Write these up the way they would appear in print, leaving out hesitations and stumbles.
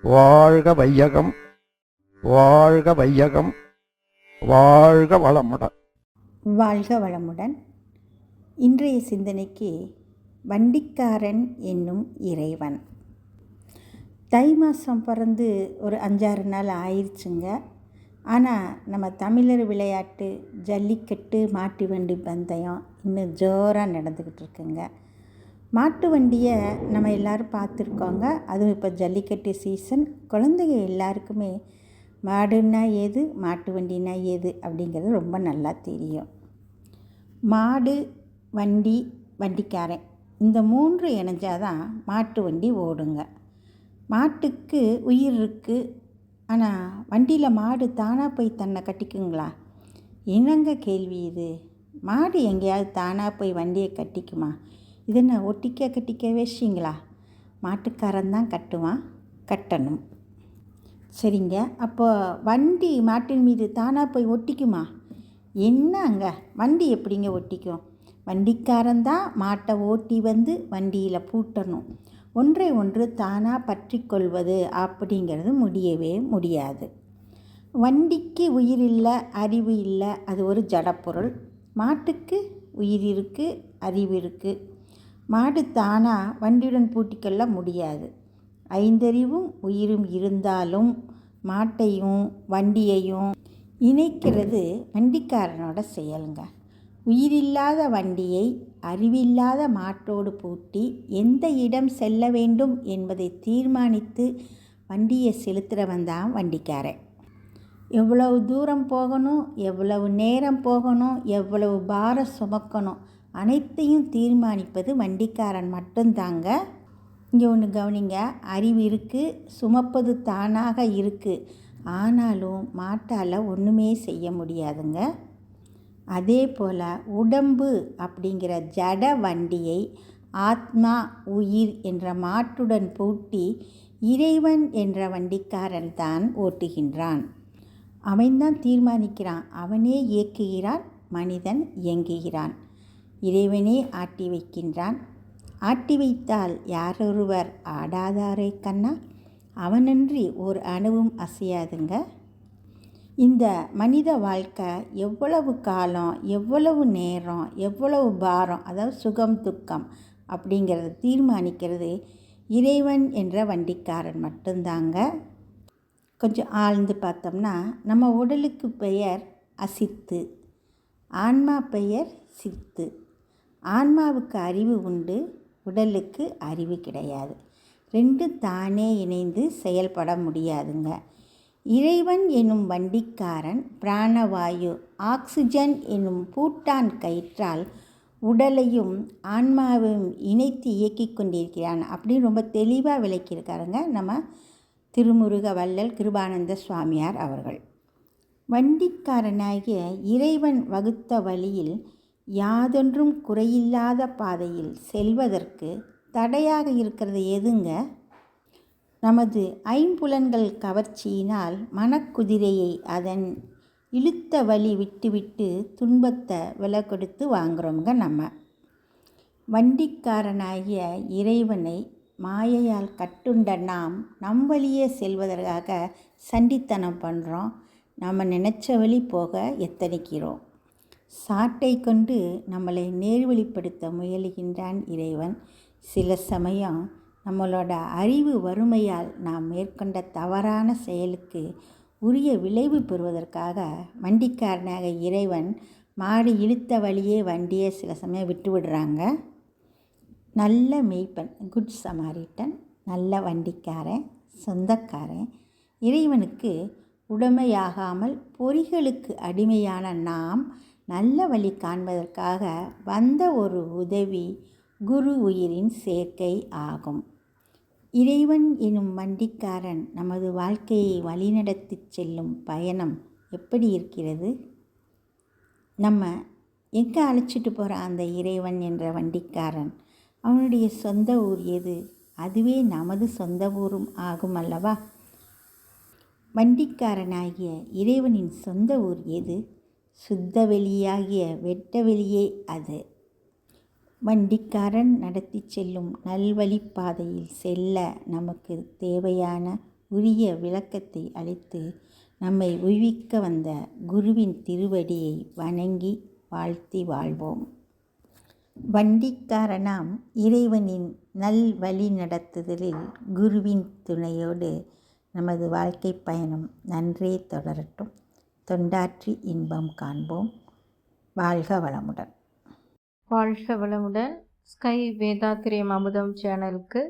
வாழ்க வையகம், வாழ்க வையகம், வாழ்க வளமுடன். வாழ்க வளமுடன். இன்றைய சிந்தனைக்கு வண்டிக்காரன் என்னும் இறைவன். தை மாதம் பிறந்து ஒரு 5-6 நாள் ஆயிடுச்சுங்க. ஆனால் நம்ம தமிழர் விளையாட்டு ஜல்லிக்கட்டு, மாட்டு வண்டி பந்தயம் இன்னும் ஜோராக நடந்துக்கிட்டு இருக்குங்க. மாட்டு வண்டியை நம்ம எல்லோரும் பார்த்துருக்கோங்க. அதுவும் இப்போ ஜல்லிக்கட்டு சீசன். குழந்தைங்க எல்லாருக்குமே மாடுன்னா ஏது, மாட்டு வண்டினா ஏது அப்படிங்கிறது ரொம்ப நல்லா தெரியும். மாடு, வண்டி, வண்டிக்காரன், இந்த 3 இணைஞ்சாதான் மாட்டு வண்டி ஓடுங்க. மாட்டுக்கு உயிர் இருக்குது. ஆனால் வண்டியில் மாடு தானாக போய் தன்னை கட்டிக்குங்களா? என்னங்க கேள்வி இது? மாடு எங்கேயாவது தானாக போய் வண்டியை கட்டிக்குமா? இது என்ன கட்டிக்க வச்சிங்களா? மாட்டுக்காரன் தான் கட்டுவான், கட்டணும். சரிங்க, அப்போ வண்டி மாட்டின் மீது தானாக போய் ஒட்டிக்குமா? என்னங்க, வண்டி எப்படிங்க ஒட்டிக்கும்? வண்டிக்காரன் தான் மாட்டை ஓட்டி வந்து வண்டியில் பூட்டணும். ஒன்றை ஒன்று தானாக பற்றி கொள்வது அப்படிங்கிறது முடியவே முடியாது. வண்டிக்கு உயிர் இல்லை, அறிவு இல்லை, அது ஒரு ஜடப்பொருள். மாட்டுக்கு உயிர் இருக்குது, அறிவு இருக்குது. மாடு தானாக வண்டியுடன் பூட்டிக்கொள்ள முடியாது. 5 அறிவும் உயிரும் இருந்தாலும் மாட்டையும் வண்டியையும் இணைக்கிறது வண்டிக்காரனோட செயலுங்க. உயிரில்லாத வண்டியை அறிவில்லாத மாட்டோடு பூட்டி எந்த இடம் செல்ல வேண்டும் என்பதை தீர்மானித்து வண்டியை செலுத்துகிறவன் தான் வண்டிக்காரன். எவ்வளவு தூரம் போகணும், எவ்வளவு நேரம் போகணும், எவ்வளவு பாரம் சுமக்கணும், அனைத்தையும் தீர்மானிப்பது வண்டிக்காரன் மட்டும்தாங்க. இங்கே ஒன்று கவனிங்க, அறிவு இருக்குது, சுமப்பது தானாக இருக்குது. ஆனாலும் மாட்டால் ஒன்றுமே செய்ய முடியாதுங்க. அதே போல் உடம்பு அப்படிங்கிற ஜட வண்டியை ஆத்மா, உயிர் என்ற மாட்டுடன் பூட்டி இறைவன் என்ற வண்டிக்காரன் தான் ஓட்டுகின்றான். அவன்தான் தீர்மானிக்கிறான், அவனே இயக்குகிறான், மனிதன் இயங்குகிறான். இறைவனே ஆட்டி வைக்கின்றான். ஆட்டி வைத்தால் யாரொருவர் ஆடாதாரே கண்ணா, அவனன்றி ஒரு அணுவும் அசையாதுங்க. இந்த மனித வாழ்க்கை எவ்வளவு காலம், எவ்வளவு நேரம், எவ்வளவு பாரம், அதாவது சுகம் துக்கம் அப்படிங்கிறத தீர்மானிக்கிறது இறைவன் என்ற வண்டிக்காரன் மட்டும்தாங்க. கொஞ்சம் ஆழ்ந்து பார்த்தோம்னா, நம்ம உடலுக்கு பெயர் அசித்து, ஆன்மா பெயர் சித்து. ஆன்மாவுக்கு அறிவு உண்டு, உடலுக்கு அறிவு கிடையாது. 2 தானே இணைந்து செயல்பட முடியாதுங்க. இறைவன் எனும் வண்டிக்காரன் பிராணவாயு, ஆக்சிஜன் எனும் பூட்டான் கயிற்றால் உடலையும் ஆன்மாவையும் இணைத்து இயக்கி கொண்டிருக்கிறான் அப்படின்னு ரொம்ப தெளிவாக விளக்கியிருக்காருங்க நம்ம திருமுருக வள்ளல் கிருபானந்த சுவாமியார் அவர்கள். வண்டிக்காரனாகிய இறைவன் வகுத்த வழியில் யாதொன்றும் குறையில்லாத பாதையில் செல்வதற்கு தடையாக இருக்கிறது எதுங்க? நமது 5 புலன்கள் கவர்ச்சியினால் மனக்குதிரையை அதன் இழுத்த வழி விட்டுவிட்டு துன்பத்தை விலை கொடுத்து வாங்குகிறோங்க. நம்ம வண்டிக்காரனாகிய இறைவனை மாயையால் கட்டுண்ட நாம் நம் வழியே செல்வதற்காக சண்டித்தனம் பண்ணுறோம். நம்ம நினச்ச வழி போக எத்தனிக்கிறோம். சாட்டை கொண்டு நம்மளை நேர்வழிப்படுத்த முயலுகின்றான் இறைவன். சில சமயம் நம்மளோட அறிவு வறுமையால் நாம் மேற்கொண்ட தவறான செயலுக்கு உரிய விளைவு பெறுவதற்காக வண்டிக்காரனாக இறைவன் மாடு இழுத்த வழியே வண்டியை சில சமயம் விட்டு விடுறாங்க. நல்ல மெய்ப்பன், குட் சமாரிட்டன், நல்ல வண்டிக்காரன், சொந்தக்காரன், இறைவனுக்கு உடைமையாகாமல் பொறிகளுக்கு அடிமையான நாம் நல்ல வழி காண்பதற்காக வந்த ஒரு உதவி குரு உயிரின் சேர்க்கை ஆகும். இறைவன் எனும் வண்டிக்காரன் நமது வாழ்க்கையை வழிநடத்தி செல்லும் பயணம் எப்படி இருக்கிறது? நம்ம எங்கே அழைச்சிட்டு போகிற அந்த இறைவன் என்ற வண்டிக்காரன், அவனுடைய சொந்த ஊர் எது? அதுவே நமது சொந்த ஊரும் ஆகும் அல்லவா? வண்டிக்காரனாகிய இறைவனின் சொந்த ஊர் எது? சுத்த வெளியாகிய வெட்ட வெளியே அது. வண்டிக்காரன் நடத்தி செல்லும் நல்வழிப்பாதையில் செல்ல நமக்கு தேவையான உரிய விளக்கத்தை அளித்து நம்மை உய்விக்க வந்த குருவின் திருவடியை வணங்கி வாழ்த்தி வாழ்வோம். வண்டிக்காரனாம் இறைவனின் நல் வழி நடத்துதலில் குருவின் துணையோடு நமது வாழ்க்கை பயணம் நன்றே தொடரட்டும். தொண்டாற்றி இன்பம் காண்போம். வாழ்க வளமுடன். வாழ்க வளமுடன். ஸ்கை வேதாத்திரியம் அமுதம் சேனலுக்கு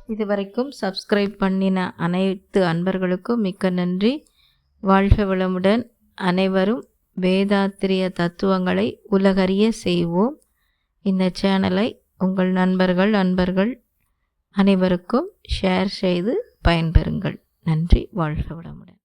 இதுவரைக்கும் சப்ஸ்கிரைப் பண்ணின அனைத்து அன்பர்களுக்கும் மிக்க நன்றி. வாழ்க வளமுடன். அனைவரும் வேதாத்திரிய தத்துவங்களை உலகறிய செய்வோம். இந்த சேனலை உங்கள் நண்பர்கள் அனைவருக்கும் ஷேர் செய்து பயன்பெறுங்கள். நன்றி. வாழ்க வளமுடன்.